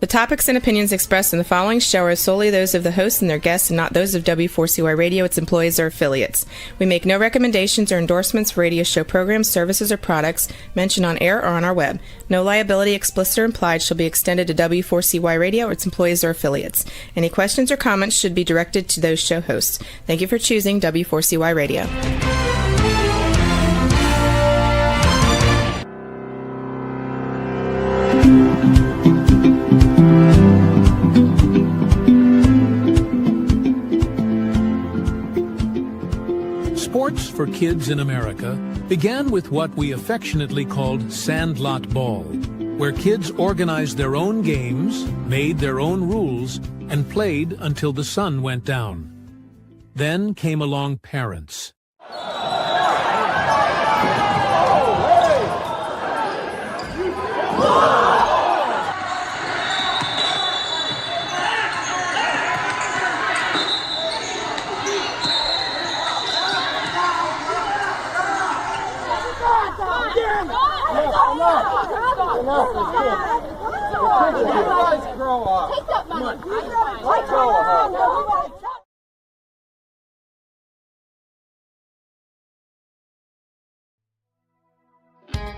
topics and opinions expressed in the following show are solely those of the hosts and their guests and not those of W4CY Radio, its employees, or affiliates. We make no recommendations or endorsements for radio show programs, services, or products mentioned on air or on our web. No liability, explicit or implied, shall be extended to W4CY Radio or its employees or affiliates. Any questions or comments should be directed to those show hosts. Thank you for choosing W4CY Radio. Sports for kids in America began with what we affectionately called Sandlot Ball, where kids organized their own games, made their own rules, and played until the sun went down. Then came along parents.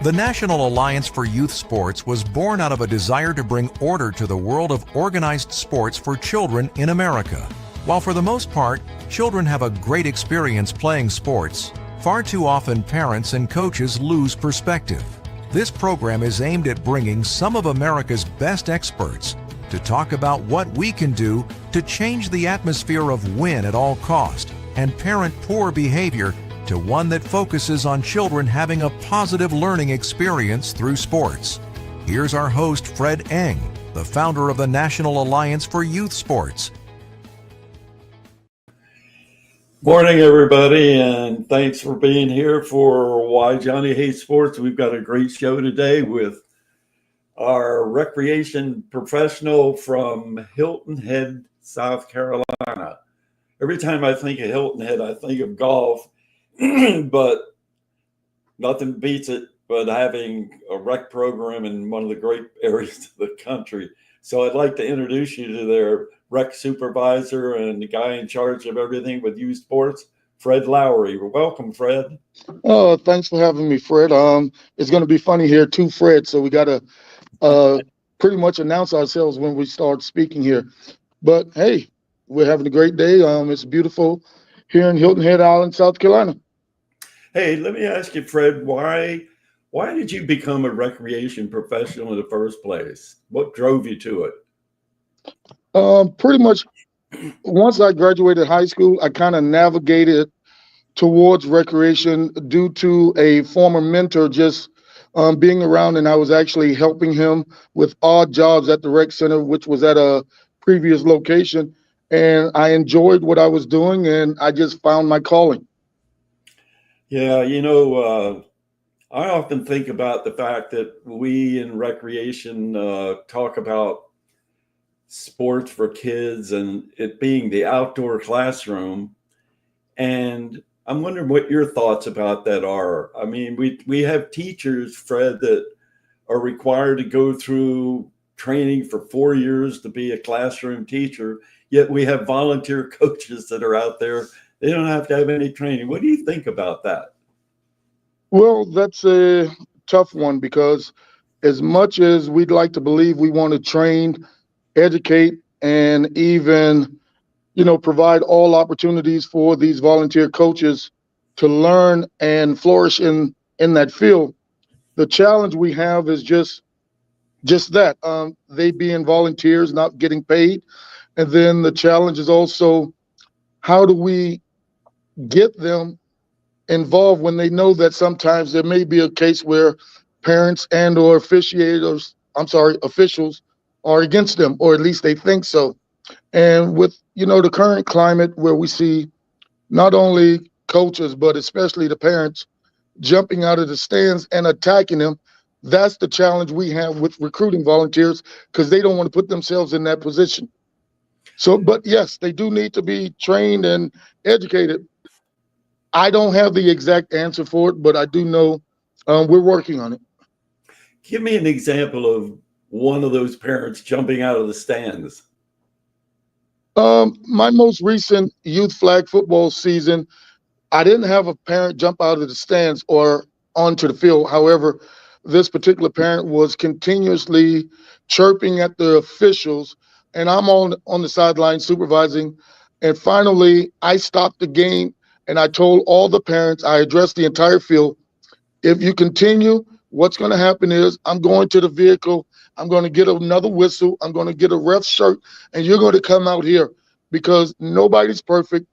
The National Alliance for Youth Sports was born out of a desire to bring order to the world of organized sports for children in America. While for the most part, children have a great experience playing sports, far too often parents and coaches lose perspective. This program is aimed at bringing some of America's best experts to talk about what we can do to change the atmosphere of win at all cost and parent poor behavior to one that focuses on children having a positive learning experience through sports. Here's our host, Fred Eng, the founder of the National Alliance for Youth Sports. Morning, everybody, and thanks for being here for Why Johnny Hates Sports. We've got a great show today with our recreation professional from Hilton Head, South Carolina. Every time I think of Hilton Head, I think of golf, but nothing beats it but having a rec program in one of the great areas of the country. So I'd like to introduce you to their rec supervisor and the guy in charge of everything with youth sports, Fred Lowry. Welcome, Fred. Oh, thanks for having me, Fred. It's going to be funny here, too, Fred. So we got to pretty much announce ourselves when we start speaking here. But hey, we're having a great day. It's beautiful here in Hilton Head Island, South Carolina. Hey, let me ask you, Fred, why did you become a recreation professional in the first place? What drove you to it? Pretty much once I graduated high school, I kind of navigated towards recreation due to a former mentor just being around, and I was actually helping him with odd jobs at the rec center, which was at a previous location. And I enjoyed what I was doing, and I just found my calling. Yeah, I often think about the fact that we in recreation talk about sports for kids and it being the outdoor classroom. And I'm wondering what your thoughts about that are. I mean, we have teachers, Fred, that are required to go through training for 4 years to be a classroom teacher, yet we have volunteer coaches that are out there. They don't have to have any training. What do you think about that? Well, that's a tough one because as much as we'd like to believe we want to train, educate, and even, provide all opportunities for these volunteer coaches to learn and flourish in that field, the challenge we have is just that, they being volunteers, not getting paid. And then the challenge is also, how do we get them involved when they know that sometimes there may be a case where parents and or officials are against them, or at least they think so. And with, the current climate where we see not only coaches, but especially the parents jumping out of the stands and attacking them, that's the challenge we have with recruiting volunteers because they don't want to put themselves in that position. So, but yes, they do need to be trained and educated. I don't have the exact answer for it, but I do know we're working on it. Give me an example of one of those parents jumping out of the stands? My most recent youth flag football season, I didn't have a parent jump out of the stands or onto the field. However, this particular parent was continuously chirping at the officials, and I'm on the sideline supervising. And finally, I stopped the game and I told all the parents, I addressed the entire field. If you continue, what's going to happen is I'm going to the vehicle. I'm going to get another whistle. I'm going to get a ref shirt, and you're going to come out here because nobody's perfect.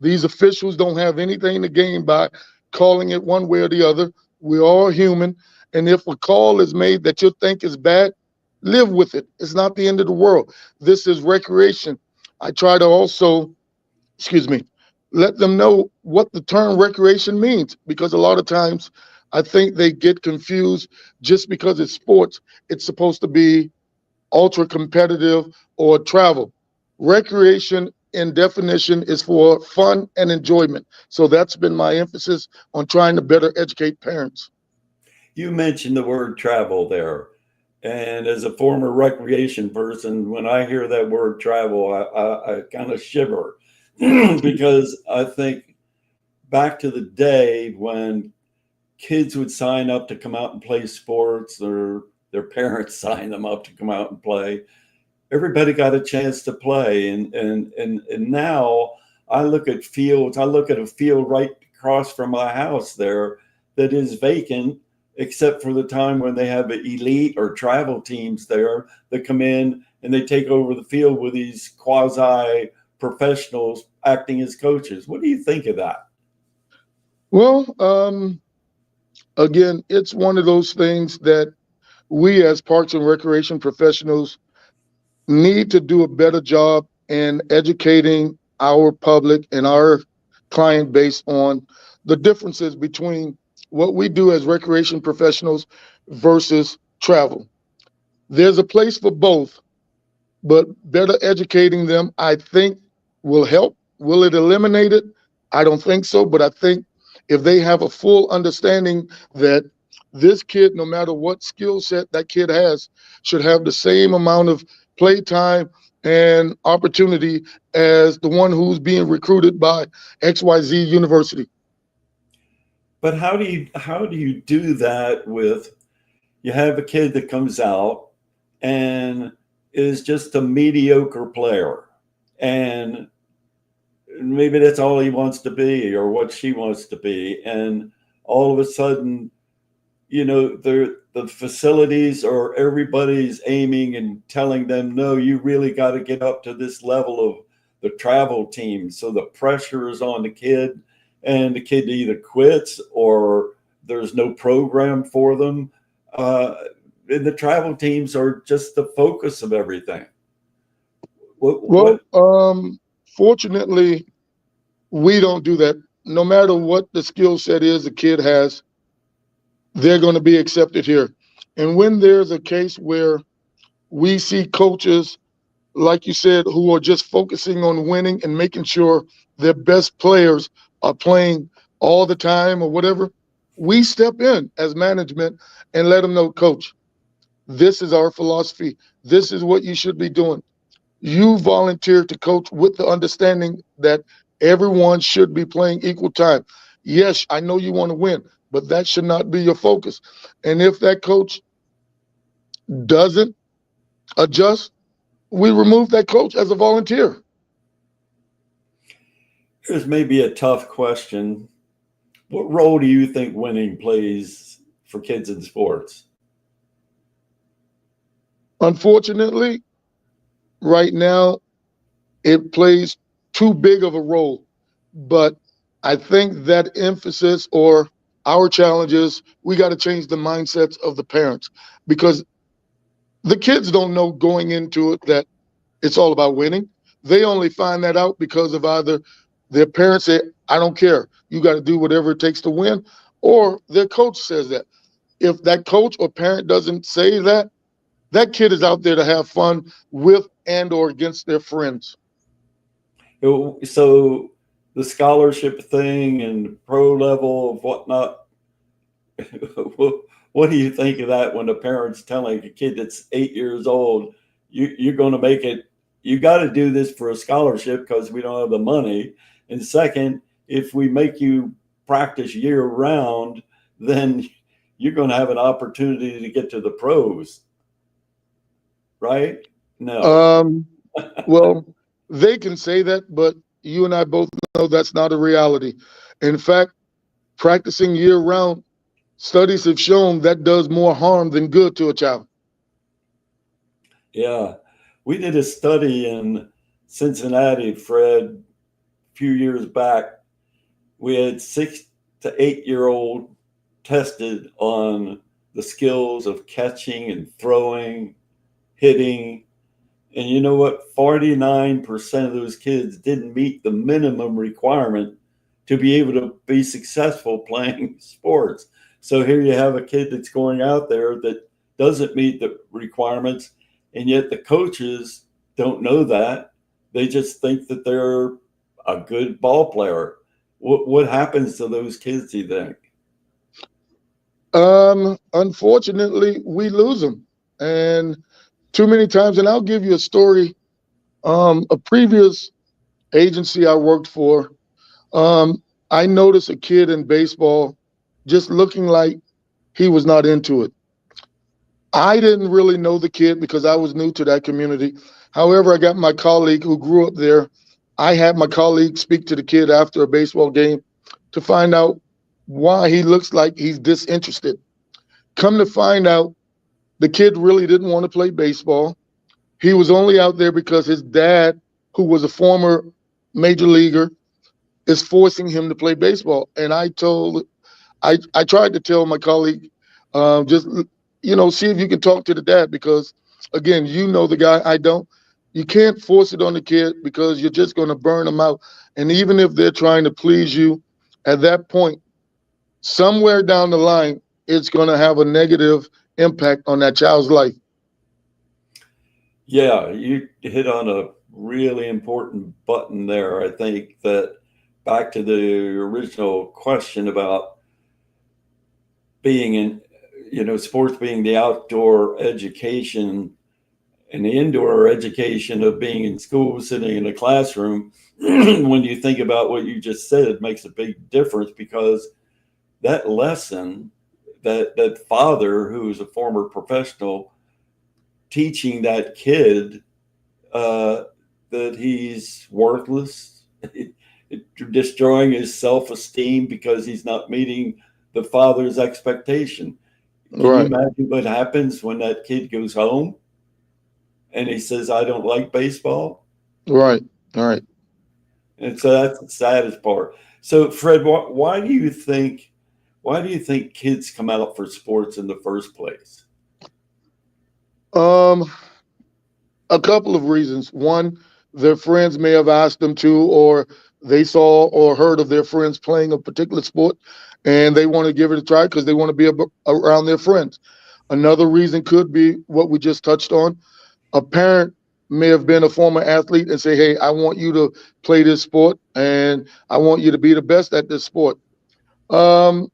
These officials don't have anything to gain by calling it one way or the other. We're all human. And if a call is made that you think is bad, live with it. It's not the end of the world. This is recreation. I try to also, let them know what the term recreation means, because a lot of times I think they get confused. Just because it's sports, it's supposed to be ultra competitive or travel. Recreation in definition is for fun and enjoyment. So that's been my emphasis on trying to better educate parents. You mentioned the word travel there. And as a former recreation person, when I hear that word travel, I kind of shiver because I think back to the day when kids would sign up to come out and play sports, or their parents signed them up to come out and play. Everybody got a chance to play. And now I look at fields, I look at a field right across from my house there that is vacant, except for the time when they have elite or travel teams there that come in and they take over the field with these quasi professionals acting as coaches. What do you think of that? Well, again, it's one of those things that we as parks and recreation professionals need to do a better job in educating our public and our client base on the differences between what we do as recreation professionals versus travel. There's a place for both, but better educating them, I think, will help. Will it eliminate it? I don't think so, but I think if they have a full understanding that this kid, no matter what skill set that kid has, should have the same amount of playtime and opportunity as the one who's being recruited by XYZ University. But how do you do that with, you have a kid that comes out and is just a mediocre player, and maybe that's all he wants to be or what she wants to be, and all of a sudden, the facilities or everybody's aiming and telling them, no, you really got to get up to this level of the travel team. So the pressure is on the kid, and the kid either quits or there's no program for them. And the travel teams are just the focus of everything. Fortunately, we don't do that. No matter what the skill set is the kid has, they're going to be accepted here. And when there's a case where we see coaches, like you said, who are just focusing on winning and making sure their best players are playing all the time or whatever, we step in as management and let them know, coach, this is our philosophy. This is what you should be doing. You volunteered to coach with the understanding that everyone should be playing equal time. Yes, I know you want to win, but that should not be your focus. And if that coach doesn't adjust, we remove that coach as a volunteer. Here's maybe a tough question. What role do you think winning plays for kids in sports? Unfortunately, right now, it plays too big of a role. But I think that emphasis, or our challenge is, we got to change the mindsets of the parents, because the kids don't know going into it that it's all about winning. They only find that out because of either their parents say, I don't care, you got to do whatever it takes to win, or their coach says that. If that coach or parent doesn't say that, that kid is out there to have fun with and or against their friends. So the scholarship thing and pro level of whatnot, what do you think of that when the parent's telling a kid that's 8 years old, you're going to make it, you got to do this for a scholarship because we don't have the money. And second, if we make you practice year round, then you're going to have an opportunity to get to the pros, right? No. Well, they can say that, but you and I both know that's not a reality. In fact, practicing year round, studies have shown that does more harm than good to a child. Yeah. We did a study in Cincinnati, Fred, a few years back. We had 6 to 8 year old tested on the skills of catching and throwing, hitting. And you know what? 49% of those kids didn't meet the minimum requirement to be able to be successful playing sports. So here you have a kid that's going out there that doesn't meet the requirements, and yet the coaches don't know that. They just think that they're a good ball player. What happens to those kids, do you think? Unfortunately, we lose them. And too many times, and I'll give you a story. A previous agency I worked for, I noticed a kid in baseball just looking like he was not into it. I didn't really know the kid because I was new to that community. However, I got my colleague who grew up there. I had my colleague speak to the kid after a baseball game to find out why he looks like he's disinterested. Come to find out, the kid really didn't want to play baseball. He was only out there because his dad, who was a former major leaguer, is forcing him to play baseball. And I tried to tell my colleague, just, see if you can talk to the dad, because again, you know the guy, I don't. You can't force it on the kid because you're just going to burn them out. And even if they're trying to please you, at that point, somewhere down the line, it's going to have a negative impact on that child's life. Yeah, you hit on a really important button there. I think that back to the original question about being in, sports being the outdoor education and the indoor education of being in school, sitting in a classroom. When you think about what you just said, it makes a big difference, because that lesson, that father who's a former professional teaching that kid that he's worthless, destroying his self-esteem because he's not meeting the father's expectation. Can you imagine what happens when that kid goes home and he says, I don't like baseball? Right. And so that's the saddest part. So Fred, why do you think kids come out for sports in the first place? A couple of reasons. One, their friends may have asked them to, or they saw or heard of their friends playing a particular sport, and they want to give it a try because they want to be around their friends. Another reason could be what we just touched on. A parent may have been a former athlete and say, hey, I want you to play this sport, and I want you to be the best at this sport. Those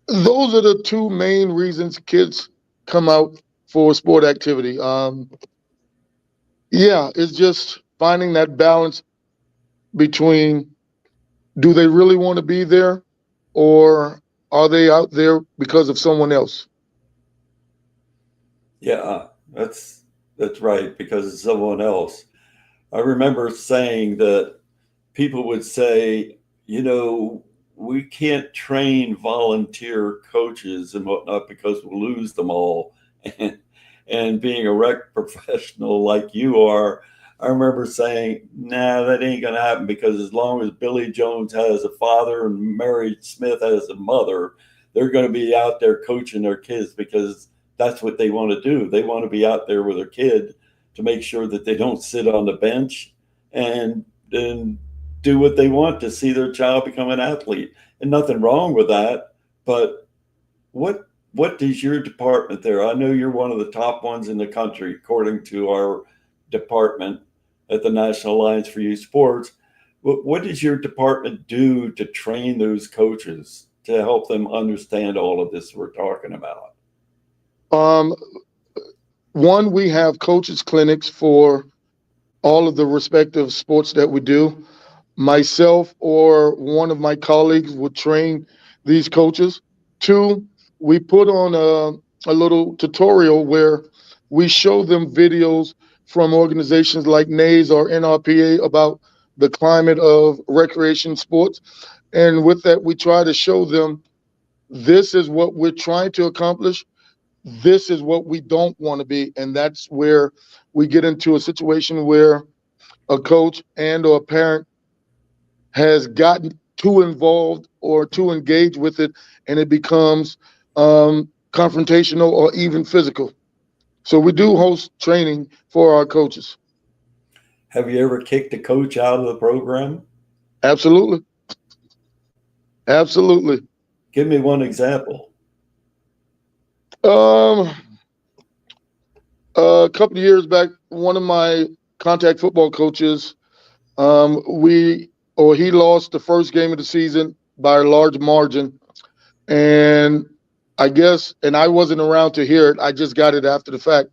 are the two main reasons kids come out for sport activity. It's just finding that balance between, do they really want to be there, or are they out there because of someone else? Yeah, that's right, because of someone else. I remember saying that people would say, we can't train volunteer coaches and whatnot because we'll lose them all. And being a rec professional like you are, I remember saying, nah, that ain't going to happen, because as long as Billy Jones has a father and Mary Smith has a mother, they're going to be out there coaching their kids, because that's what they want to do. They want to be out there with their kid to make sure that they don't sit on the bench and do what they want to see their child become an athlete. And nothing wrong with that. But what does your department there? I know you're one of the top ones in the country, according to our department at the National Alliance for Youth Sports. What does your department do to train those coaches to help them understand all of this we're talking about? One, we have coaches clinics for all of the respective sports that we do. Myself or one of my colleagues would train these coaches. Two, we put on a little tutorial where we show them videos from organizations like NAES or NRPA about the climate of recreation sports. And with that, we try to show them this is what we're trying to accomplish. This is what we don't want to be. And that's where we get into a situation where a coach and or a parent has gotten too involved or too engaged with it, and it becomes confrontational or even physical. So we do host training for our coaches. Have you ever kicked a coach out of the program? Absolutely. Absolutely. Give me one example. A couple of years back, one of my contact football coaches, he lost the first game of the season by a large margin. And I guess, and I wasn't around to hear it, I just got it after the fact.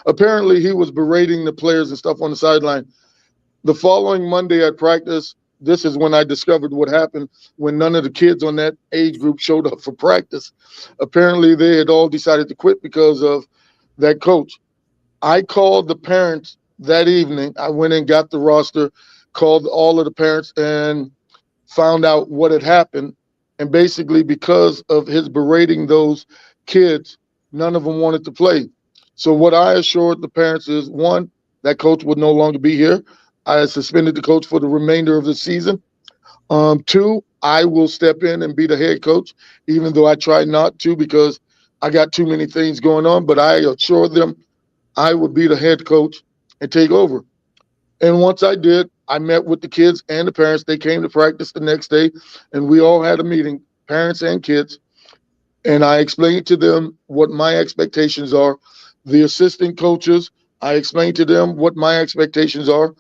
Apparently, he was berating the players and stuff on the sideline. The following Monday at practice, this is when I discovered what happened when none of the kids on that age group showed up for practice. Apparently, they had all decided to quit because of that coach. I called the parents that evening. I went and got the roster, called all of the parents, and found out what had happened. And basically, because of his berating those kids, none of them wanted to play. So what I assured the parents is, one, that coach would no longer be here. I suspended the coach for the remainder of the season. Two, I will step in and be the head coach, even though I tried not to because I got too many things going on. But I assured them I would be the head coach and take over. And once I did, I met with the kids and the parents. They came to practice the next day, and we all had a meeting, parents and kids. And I explained to them what my expectations are. The assistant coaches, I explained to them what my expectations are.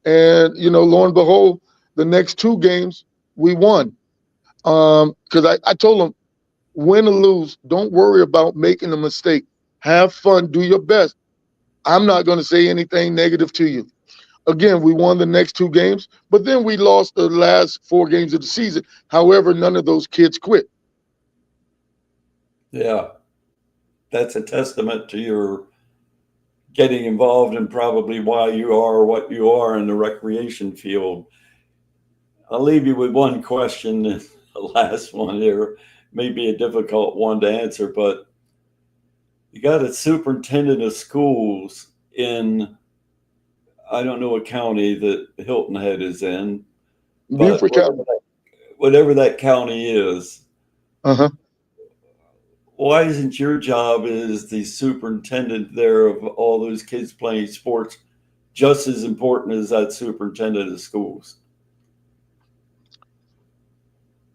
And, lo and behold, the next two games, we won. Because I told them, win or lose, don't worry about making a mistake. Have fun, do your best. I'm not going to say anything negative to you. Again, we won the next two games, but then we lost the last 4 games of the season. However, none of those kids quit. Yeah, that's a testament to your getting involved and probably why you are what you are in the recreation field. I'll leave you with one question. The last one here may be a difficult one to answer, but you got a superintendent of schools in, I don't know what county that Hilton Head is in, but whatever that county is. Uh-huh. Why isn't your job as the superintendent there of all those kids playing sports just as important as that superintendent of schools?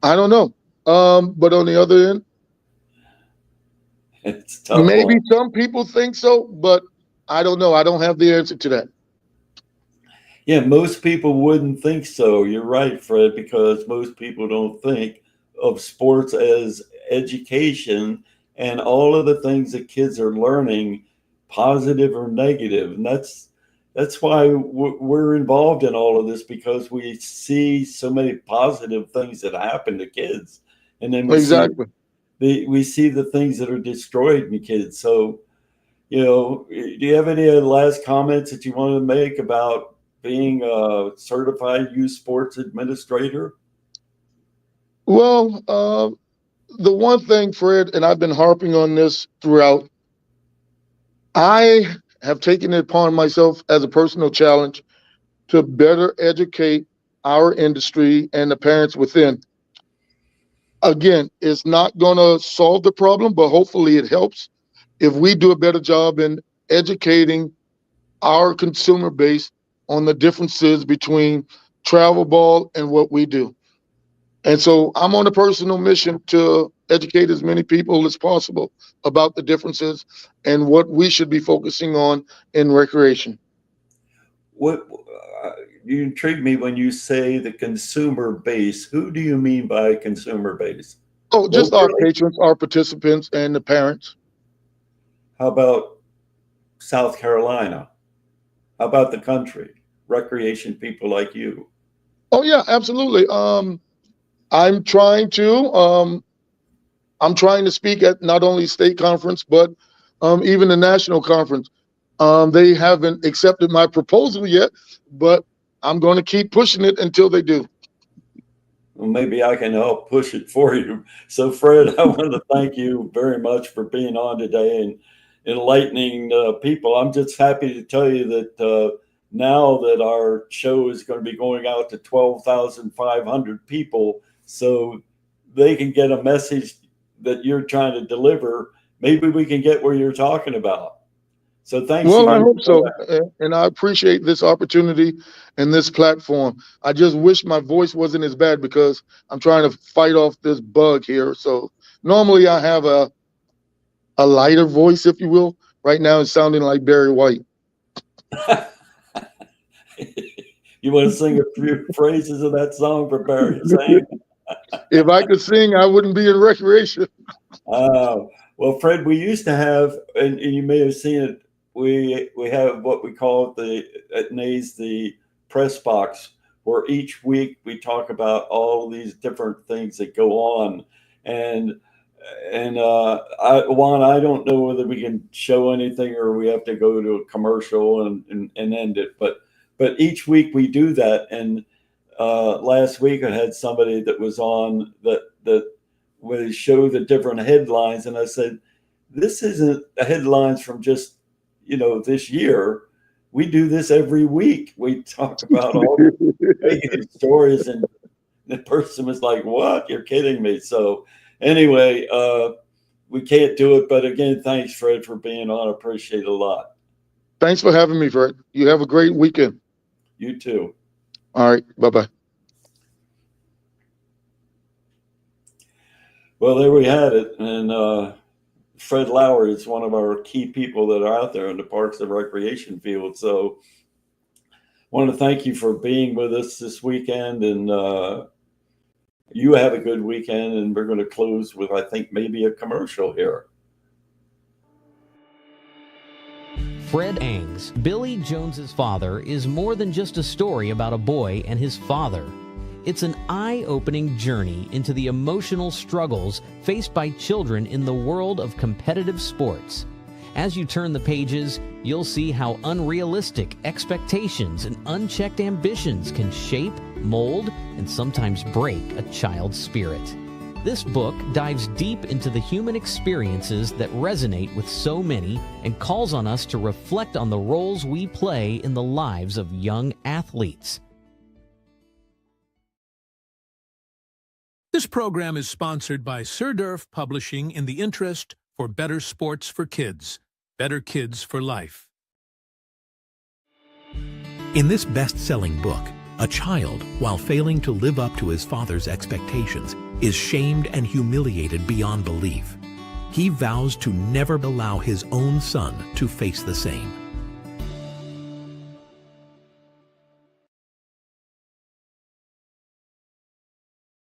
I don't know. But on the other end, it's tough. Maybe some people think so, but I don't know. I don't have the answer to that. Yeah, most people wouldn't think so. You're right, Fred, because most people don't think of sports as education and all of the things that kids are learning, positive or negative. And that's why we're involved in all of this, because we see so many positive things that happen to kids. And then we see the things that are destroyed in kids. So, do you have any last comments that you want to make about being a certified youth sports administrator? Well, the one thing, Fred, and I've been harping on this throughout, I have taken it upon myself as a personal challenge to better educate our industry and the parents within. Again, it's not going to solve the problem, but hopefully it helps if we do a better job in educating our consumer base on the differences between travel ball and what we do. And so I'm on a personal mission to educate as many people as possible about the differences and what we should be focusing on in recreation. What you intrigue me when you say the consumer base. Who do you mean by consumer base? Oh, just our Locally? patrons, our participants, and the parents. How about South Carolina? How about the country? Recreation people like you. Oh yeah, absolutely. I'm trying to speak at not only state conference, but even the national conference. They haven't accepted my proposal yet, but I'm going to keep pushing it until they do. Well, maybe I can help push it for you. So, Fred, I want to thank you very much for being on today and enlightening people. I'm just happy to tell you that now that our show is going to be going out to 12,500 people, so they can get a message that you're trying to deliver. Maybe we can get where you're talking about. So thanks. Well, I hope so. And I appreciate this opportunity and this platform. I just wish my voice wasn't as bad because I'm trying to fight off this bug here. So normally I have a lighter voice, if you will. Right now it's sounding like Barry White. You want to sing a few phrases of that song for Barry? If I could sing, I wouldn't be in recreation. Well, Fred, we used to have, and you may have seen it, we have what we call at NAES the press box, where each week we talk about all these different things that go on. And Juan, I don't know whether we can show anything or we have to go to a commercial and end it. But each week we do that. And last week I had somebody that was on that would show the different headlines, and I said, this isn't headlines from just this year. We do this every week. We talk about all the stories, and the person was like, what? You're kidding me. So anyway, we can't do it, but again, thanks, Fred, for being on. I appreciate it a lot. Thanks for having me, Fred. You have a great weekend. You too. All right, bye-bye. Well, there we had it. And Fred Lowry is one of our key people that are out there in the Parks and Recreation field. So I want to thank you for being with us this weekend. And you have a good weekend. And we're going to close with, I think, maybe a commercial here. Fred Angs, Billy Jones's father, is more than just a story about a boy and his father. It's an eye-opening journey into the emotional struggles faced by children in the world of competitive sports. As you turn the pages, you'll see how unrealistic expectations and unchecked ambitions can shape, mold, and sometimes break a child's spirit. This book dives deep into the human experiences that resonate with so many and calls on us to reflect on the roles we play in the lives of young athletes. This program is sponsored by SurDerf Publishing in the interest for better sports for kids, better kids for life. In this best-selling book, a child, while failing to live up to his father's expectations, is shamed and humiliated beyond belief. He vows to never allow his own son to face the same.